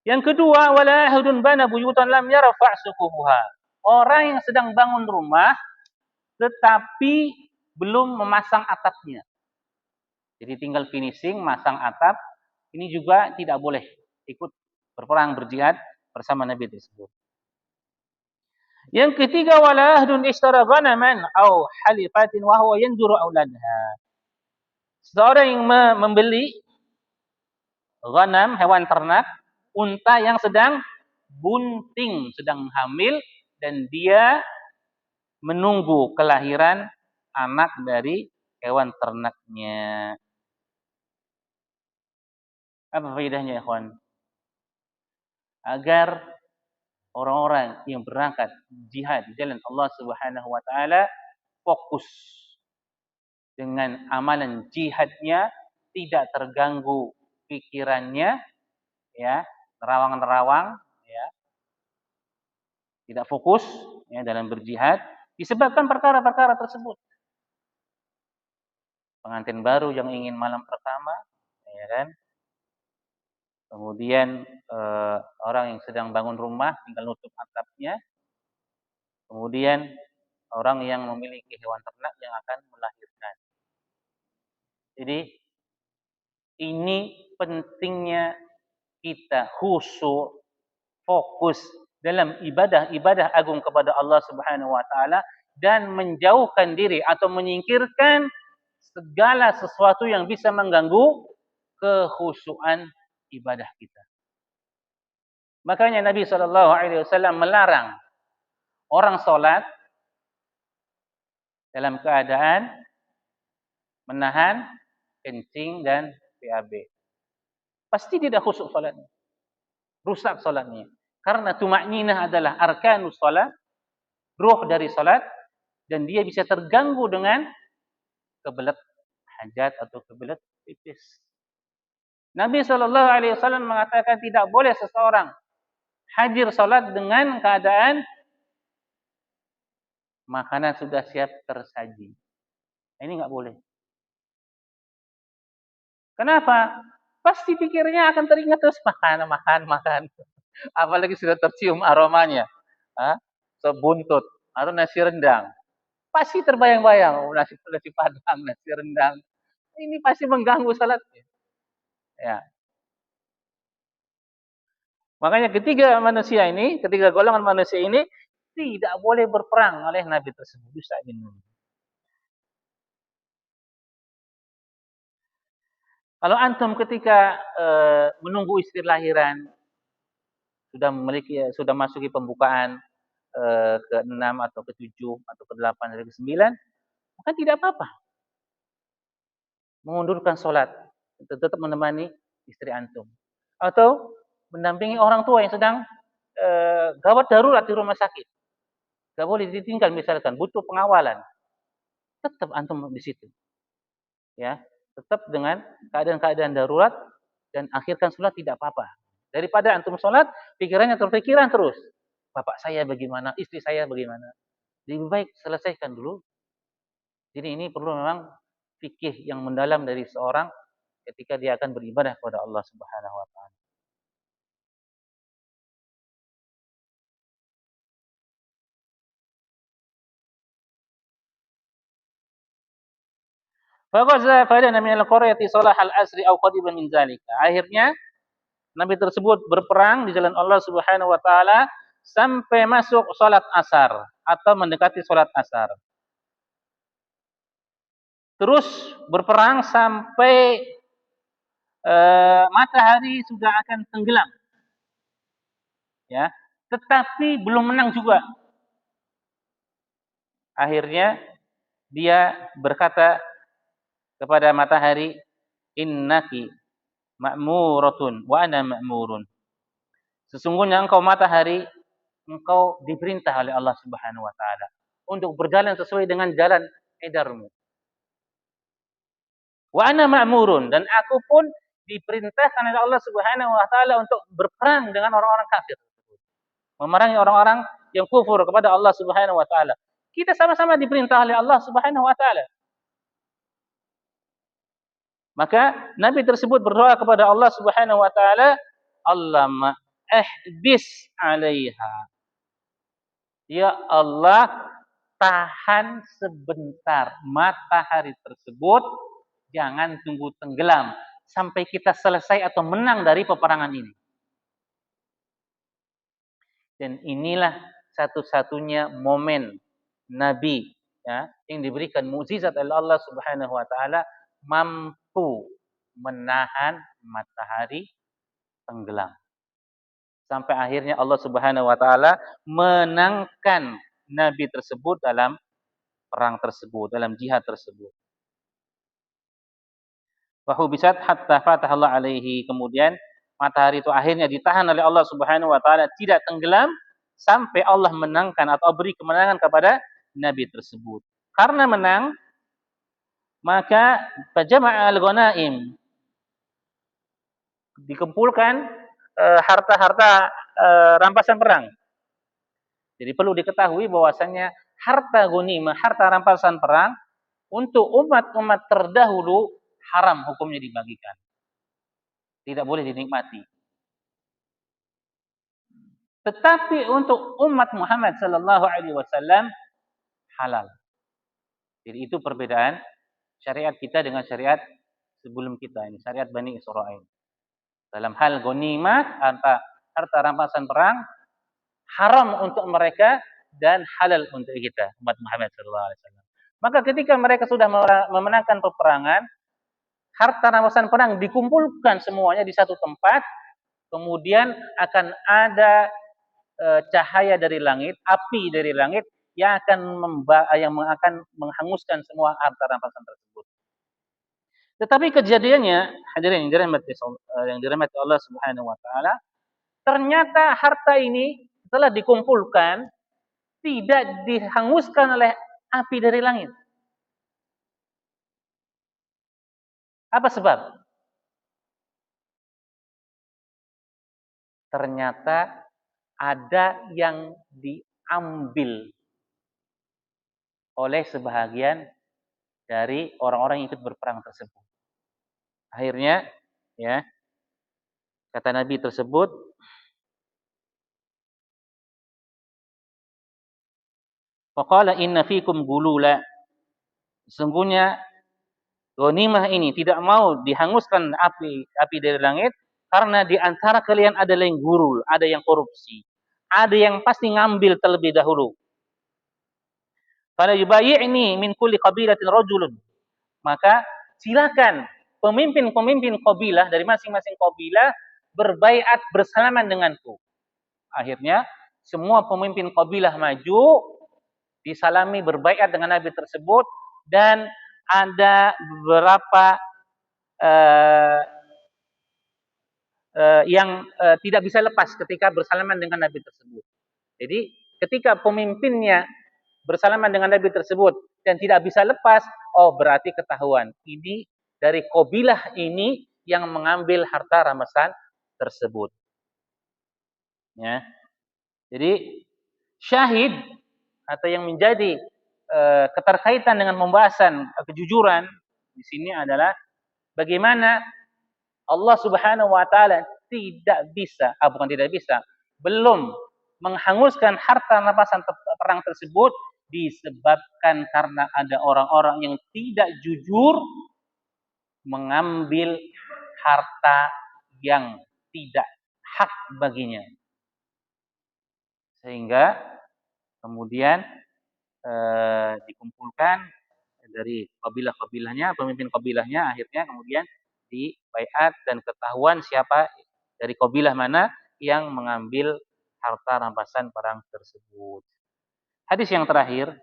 Yang kedua, wala ahadun bana buyutan lam yarfa' suqufuha. Orang yang sedang bangun rumah tetapi belum memasang atapnya. Jadi tinggal finishing, masang atap, ini juga tidak boleh ikut berperang berjihad bersama Nabi tersebut. Yang ketiga, wala ahdun ishtara ghanaman aw halifatin wa huwa yanzuru auladha. Seorang yang membeli ghanam, hewan ternak, unta yang sedang bunting, sedang hamil, dan dia menunggu kelahiran anak dari hewan ternaknya. Apa faedahnya, ikhwan? Agar orang-orang yang berangkat jihad di jalan Allah Subhanahu wa taala fokus dengan amalan jihadnya, tidak terganggu pikirannya, ya, nerawang-nerawang, ya, tidak fokus ya dalam berjihad disebabkan perkara-perkara tersebut. Pengantin baru yang ingin malam pertama, ya kan? Kemudian orang yang sedang bangun rumah tinggal nutup atapnya. Kemudian orang yang memiliki hewan ternak yang akan melahirkan. Jadi ini pentingnya kita khusyuk, fokus dalam ibadah agung kepada Allah Subhanahu wa taala dan menjauhkan diri atau menyingkirkan segala sesuatu yang bisa mengganggu kekhusyuan ibadah kita. Makanya Nabi SAW melarang orang sholat dalam keadaan menahan kencing dan BAB. Pasti tidak khusyuk sholatnya, rusak sholatnya. Karena tumakninah adalah arkanus sholat, ruh dari sholat, dan dia bisa terganggu dengan kebelet hajat atau kebelet pipis. Nabi SAW mengatakan tidak boleh seseorang hadir salat dengan keadaan makanan sudah siap tersaji. Ini enggak boleh. Kenapa? Pasti pikirnya akan teringat terus makan. Apalagi sudah tercium aromanya. Sebuntut atau nasi rendang. Pasti terbayang-bayang nasi padang, nasi rendang. Ini pasti mengganggu salatnya. Ya. Makanya ketiga golongan manusia ini tidak boleh berperang oleh Nabi tersebut. Mus'ab bin Umair. Kalau antum ketika menunggu istri lahiran, sudah masuki pembukaan ke-6 atau ke-7 atau ke-8 atau ke-9, maka tidak apa-apa. Mengundurkan sholat, tetap menemani istri antum. Atau mendampingi orang tua yang sedang gawat darurat di rumah sakit. Gak boleh ditinggal misalkan, butuh pengawalan. Tetap antum di situ. Ya, tetap dengan keadaan-keadaan darurat dan akhirkan sholat tidak apa-apa. Daripada antum sholat, pikirannya terpikiran terus. Bapak saya bagaimana, istri saya bagaimana. Lebih baik selesaikan dulu. Jadi ini perlu memang fikih yang mendalam dari seorang ketika dia akan beribadah kepada Allah Subhanahu wa taala. Faghaza fadana min al-qaryati salah al-asri aw qadiban min zalika. Akhirnya Nabi tersebut berperang di jalan Allah Subhanahu wa taala sampai masuk salat asar atau mendekati salat asar. Terus berperang sampai matahari sudah akan tenggelam. Ya, tetapi belum menang juga. Akhirnya dia berkata kepada matahari, innaki ma'muratun wa ana ma'murun. Sesungguhnya engkau matahari, engkau diperintah oleh Allah Subhanahu wa taala untuk berjalan sesuai dengan jalan edarmu. Wa ana ma'murun, dan aku pun diperintahkan oleh Allah Subhanahu wa taala untuk berperang dengan orang-orang kafir. Memerangi orang-orang yang kufur kepada Allah Subhanahu wa taala. Kita sama-sama diperintah oleh Allah Subhanahu wa taala. Maka Nabi tersebut berdoa kepada Allah Subhanahu wa taala, Allahumma ihbis 'alaiha. Ya Allah, tahan sebentar matahari tersebut, jangan tunggu tenggelam sampai kita selesai atau menang dari peperangan ini. Dan inilah satu-satunya momen Nabi, ya, yang diberikan mukjizat oleh Allah Subhanahu wa taala, mampu menahan matahari tenggelam. Sampai akhirnya Allah Subhanahu wa taala menangkan Nabi tersebut dalam perang tersebut, dalam jihad tersebut. Wa hubisat hatta fatahallahu alaihi. Kemudian matahari itu akhirnya ditahan oleh Allah Subhanahu wa taala, tidak tenggelam sampai Allah menangkan atau beri kemenangan kepada Nabi tersebut. Karena menang, maka fajama'a al-ghanaim, dikumpulkan harta-harta rampasan perang. Jadi perlu diketahui bahwasannya harta ghanimah, harta rampasan perang untuk umat-umat terdahulu haram hukumnya dibagikan. Tidak boleh dinikmati. Tetapi untuk umat Muhammad sallallahu alaihi wasallam halal. Jadi itu perbedaan syariat kita dengan syariat sebelum kita ini, syariat Bani Israil. Dalam hal ghanimah, harta rampasan perang haram untuk mereka dan halal untuk kita, umat Muhammad sallallahu alaihi wasallam. Maka ketika mereka sudah memenangkan peperangan, harta rampasan perang dikumpulkan semuanya di satu tempat, kemudian akan ada cahaya dari langit, api dari langit yang akan menghanguskan semua harta rampasan tersebut. Tetapi kejadiannya, hadirin yang dirahmati Allah Subhanahu wa taala, ternyata harta ini setelah dikumpulkan tidak dihanguskan oleh api dari langit. Apa sebab? Ternyata ada yang diambil oleh sebahagian dari orang-orang yang ikut berperang tersebut. Akhirnya, ya, kata Nabi tersebut, faqala inna fikum gulula. Sesungguhnya ghanimah ini tidak mau dihanguskan api dari langit, Karena di antara kalian ada yang gurul, ada yang korupsi, ada yang pasti ngambil terlebih dahulu. Fala yubayyi'ni min kulli qabilatin rajulun. Maka silakan pemimpin-pemimpin kabilah dari masing-masing kabilah berbaiat bersalaman denganku. Akhirnya semua pemimpin kabilah maju, disalami berbaiat dengan Nabi tersebut, dan ada beberapa yang tidak bisa lepas ketika bersalaman dengan Nabi tersebut. Jadi ketika pemimpinnya bersalaman dengan Nabi tersebut dan tidak bisa lepas, oh berarti ketahuan ini dari kabilah ini yang mengambil harta rampasan tersebut. Ya. Jadi syahid atau yang menjadi keterkaitan dengan pembahasan kejujuran di sini adalah bagaimana Allah Subhanahu wa taala bukan tidak bisa, belum menghanguskan harta rampasan perang tersebut disebabkan karena ada orang-orang yang tidak jujur mengambil harta yang tidak hak baginya. Sehingga kemudian dikumpulkan dari kabilah-kabilahnya, pemimpin kabilahnya, akhirnya kemudian dibaiat dan ketahuan siapa dari kabilah mana yang mengambil harta rampasan perang tersebut. Hadis yang terakhir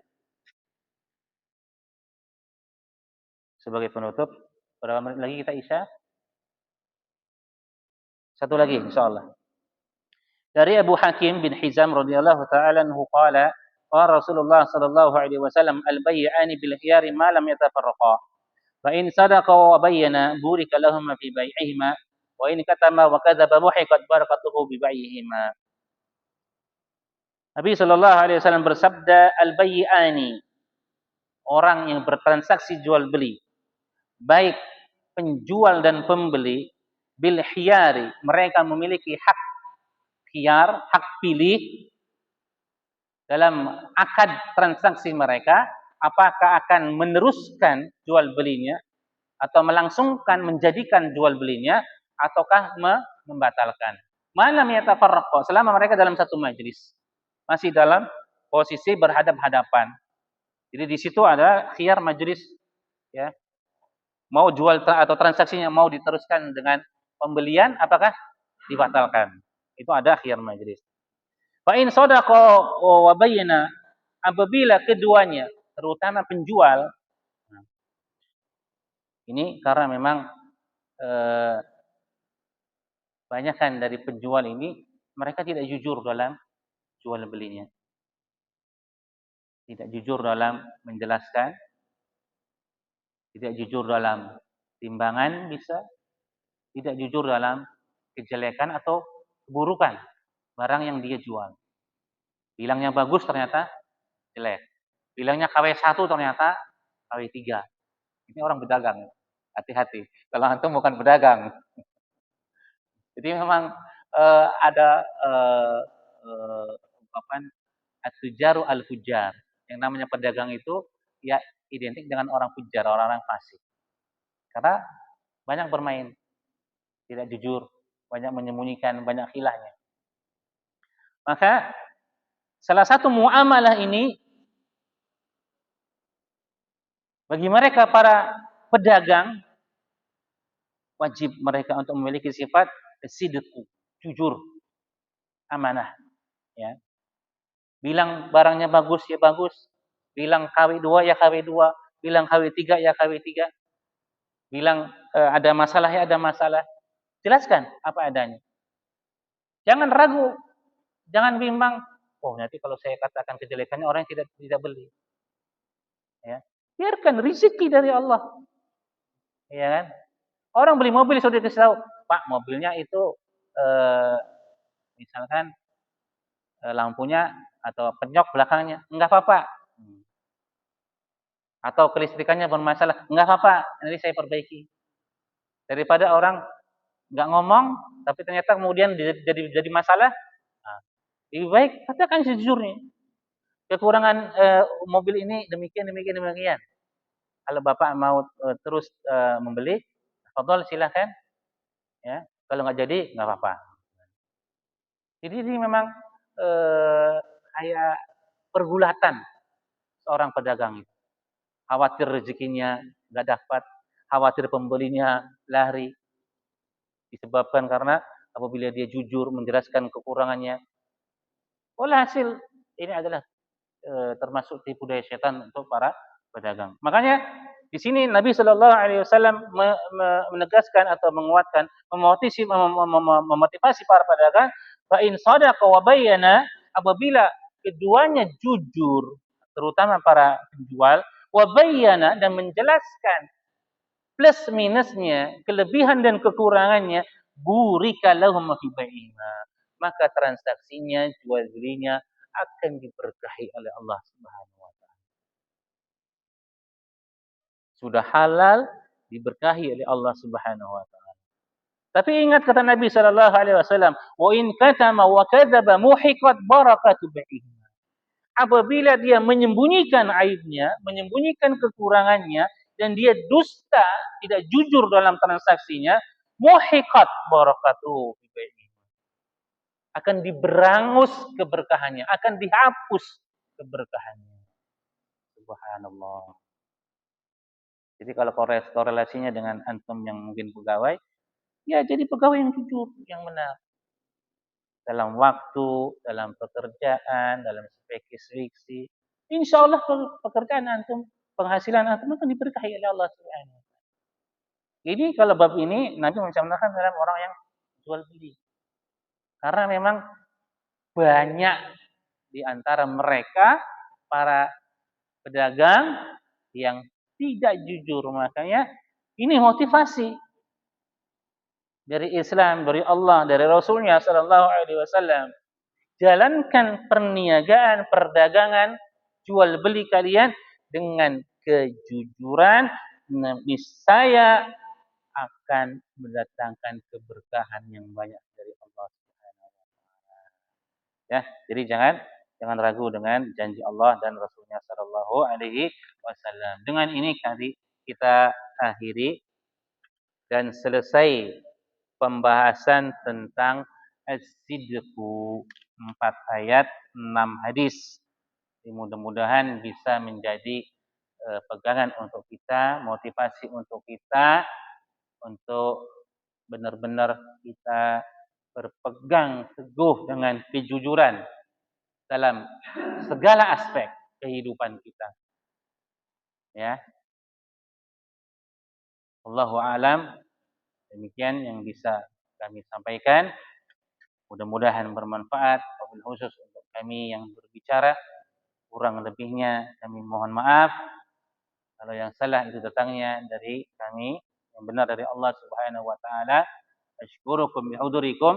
sebagai penutup, berapa menit lagi kita isya? Satu lagi insyaallah. Dari Abu Hakim bin Hizam radhiyallahu taala anhu qala Rasulullah sallallahu alaihi wasallam al-bay'ani bil khiyari ma lam yatafarraqa. Fa in sadaqa wa bayyana burika lahum fi bai'ihima wa in katama wa kadzaba muhiqat barakatuhu bi bai'ihima. Nabi sallallahu alaihi wasallam bersabda al-bay'ani, orang yang bertransaksi jual beli, baik penjual dan pembeli, bil khiyari, mereka memiliki hak khiyar, hak pilih dalam akad transaksi mereka, apakah akan meneruskan jual belinya atau melangsungkan menjadikan jual belinya ataukah membatalkan. Malam yatafarraqa, selama mereka dalam satu majelis, masih dalam posisi berhadap-hadapan. Jadi di situ ada khiyar majelis, ya. Mau jual atau transaksinya mau diteruskan dengan pembelian, apakah dibatalkan. Itu ada khiyar majelis. Fa in sadaqa wa bayyana, apabila keduanya, terutama penjual, ini karena memang banyakkan dari penjual ini mereka tidak jujur dalam jual belinya. Tidak jujur dalam menjelaskan, tidak jujur dalam timbangan bisa, tidak jujur dalam kejelekan atau keburukan barang yang dia jual. Bilangnya bagus ternyata jelek. Bilangnya KW1 ternyata KW3. Ini orang pedagang. Hati-hati. Kalau antum bukan pedagang. Jadi memang ada ungkapan at-tujaru al-fujar. Yang namanya pedagang itu ya identik dengan orang fujar, orang-orang fasik. Karena banyak bermain, tidak jujur, banyak menyembunyikan, banyak khilahnya. Maka salah satu muamalah ini bagi mereka para pedagang wajib mereka untuk memiliki sifat sidqu, jujur, amanah, ya. Bilang barangnya bagus ya bagus, bilang KW2 ya KW2, bilang KW3 ya KW3, bilang ada masalah ya ada masalah. Jelaskan apa adanya. Jangan ragu, jangan bimbang. Oh, nanti kalau saya katakan kejelekannya orang tidak beli. Ya. Biarkan rezeki dari Allah. Ya kan? Orang beli mobil sudah dikasih tahu, Pak, mobilnya itu misalkan lampunya atau penyok belakangnya, enggak apa-apa. Atau kelistrikannya bermasalah, enggak apa-apa, nanti saya perbaiki. Daripada orang enggak ngomong, tapi ternyata kemudian jadi masalah, nah, lebih baik katakan sejujurnya. Kekurangan mobil ini demikian. Kalau Bapak mau terus membeli, fadhol silakan, ya. Kalau nggak jadi, nggak apa-apa. Jadi ini memang eh, kayak pergulatan seorang pedagang itu. Khawatir rezekinya nggak dapat, khawatir pembelinya lari, disebabkan karena apabila dia jujur menjelaskan kekurangannya, walhasil ini adalah termasuk tipu daya setan untuk para pedagang. Makanya di sini Nabi Shallallahu Alaihi Wasallam menegaskan atau menguatkan, memotivasi para pedagang. Fa in sadaqa wa bayyana, apabila keduanya jujur, terutama para penjual, wa bayyana, dan menjelaskan plus minusnya, kelebihan dan kekurangannya, burika lahum fi bai'ihima, maka transaksinya, jual belinya akan diberkahi oleh Allah Subhanahu wa taala. Sudah halal, diberkahi oleh Allah Subhanahu wa taala. Tapi ingat kata Nabi sallallahu alaihi wasallam, "Wa in katama wa kadzaba muhiqat barakatu bai'ihima." Apabila dia menyembunyikan aibnya, menyembunyikan kekurangannya, dan dia dusta, tidak jujur dalam transaksinya, muhiqat barakatuh, akan diberangus keberkahannya, akan dihapus keberkahannya. Subhanallah. Jadi kalau korelasinya dengan antum yang mungkin pegawai, ya jadi pegawai yang jujur, yang benar. Dalam waktu, dalam pekerjaan, dalam skripsi. Insya Allah pekerjaan antum, penghasilan antum akan diberkahi oleh Allah Subhanahu wa taala. Jadi kalau bab ini Nabi mencontohkan dalam orang yang jual beli. Karena memang banyak di antara mereka para pedagang yang tidak jujur. Makanya ini motivasi dari Islam, dari Allah, dari Rasulnya Sallallahu Alaihi Wasallam. Jalankan perniagaan, perdagangan, jual beli kalian dengan kejujuran. Niscaya akan mendatangkan keberkahan yang banyak dari Allah Subhanahu wa taala. Ya, jadi jangan ragu dengan janji Allah dan Rasulnya Sallallahu Alaihi Wasallam. Dengan ini kita akhiri dan selesai pembahasan tentang as-sidqu, 4 ayat 6 hadis. Mudah-mudahan bisa menjadi pegangan untuk kita, motivasi untuk kita untuk benar-benar kita berpegang teguh dengan kejujuran dalam segala aspek kehidupan kita. Ya. Allahu a'lam. Demikian yang bisa kami sampaikan. Mudah-mudahan bermanfaat, wabil khusus untuk kami yang berbicara. Kurang lebihnya kami mohon maaf. Kalau yang salah itu datangnya dari kami, yang benar dari Allah Subhanahu wa taala. Asykurukum bihudurikum.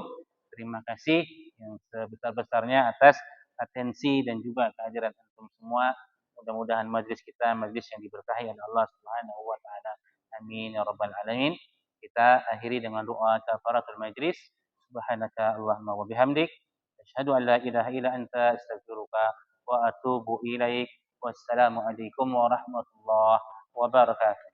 Terima kasih yang sebesar-besarnya atas atensi dan juga kehadiran antum semua. Mudah-mudahan majlis kita majlis yang diberkahi oleh Allah Subhanahu wa taala. Amin ya rabbal alamin. Kita akhiri dengan doa kafaratul majlis. Subhanaka Allahumma wa bihamdik, asyhadu an la ilaha illa anta, astaghfiruka wa atubu ilaik. Wassalamu alaikum warahmatullahi wabarakatuh.